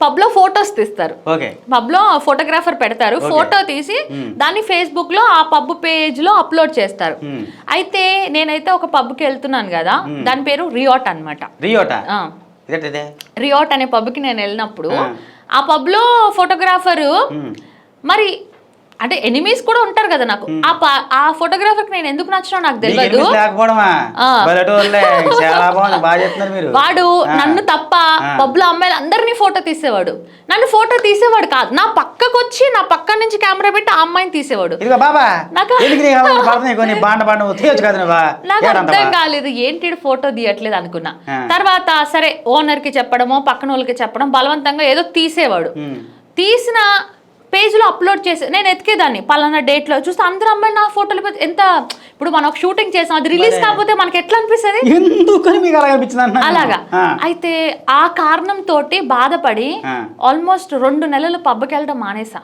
Pub లో photos తీస్తారు. Okay. Pub లో ఫోటోగ్రాఫర్ పెడతారు, ఫోటో తీసి దాన్ని ఫేస్బుక్ లో ఆ పబ్ పేజ్ లో అప్లోడ్ చేస్తారు. అయితే నేనైతే ఒక పబ్ కి వెళ్తున్నాను కదా, దాని పేరు రియోట్ అన్నమాట. రియోట్ అనే పబ్ కి నేను వెళ్ళినప్పుడు ఆ పబ్ లో ఫోటోగ్రాఫర్ మరి అంటే ఎనిమీస్ కూడా ఉంటారు కదా నాకు. ఆ ఫోటోగ్రాఫర్ నేను ఎందుకు నచ్చినా నాకు తెలియదు. వాడు నన్ను తప్ప పబ్ లో అమ్మాయిలు అందరినీ ఫోటో తీసేవాడు. నన్ను ఫోటో తీసేవాడు కాదు, నా పక్కకు వచ్చి నా పక్క నుంచి కెమెరా పెట్టి ఆ అమ్మాయిని తీసేవాడు. నాకు అర్థం కాలేదు, ఏంటి ఫోటో తీయట్లేదు అనుకున్నా. తర్వాత సరే ఓనర్ కి చెప్పడమో పక్కన వాళ్ళకి చెప్పడం, బలవంతంగా ఏదో తీసేవాడు. తీసిన పేజ్ లో అప్లోడ్ చేసి నేను ఎతికేదాన్ని, పలానా డేట్ లో చూస్తే అందరూ అమ్మాయిలు నా ఫోటోలు ఎంత. ఇప్పుడు మనం ఒక షూటింగ్ చేసాం, అది రిలీజ్ కాకపోతే మనకి ఎట్లా అనిపిస్తుంది అలాగా. అయితే ఆ కారణం తోటి బాధపడి ఆల్మోస్ట్ 2 నెలలు పబ్కి వెళ్ళడం మానేసా.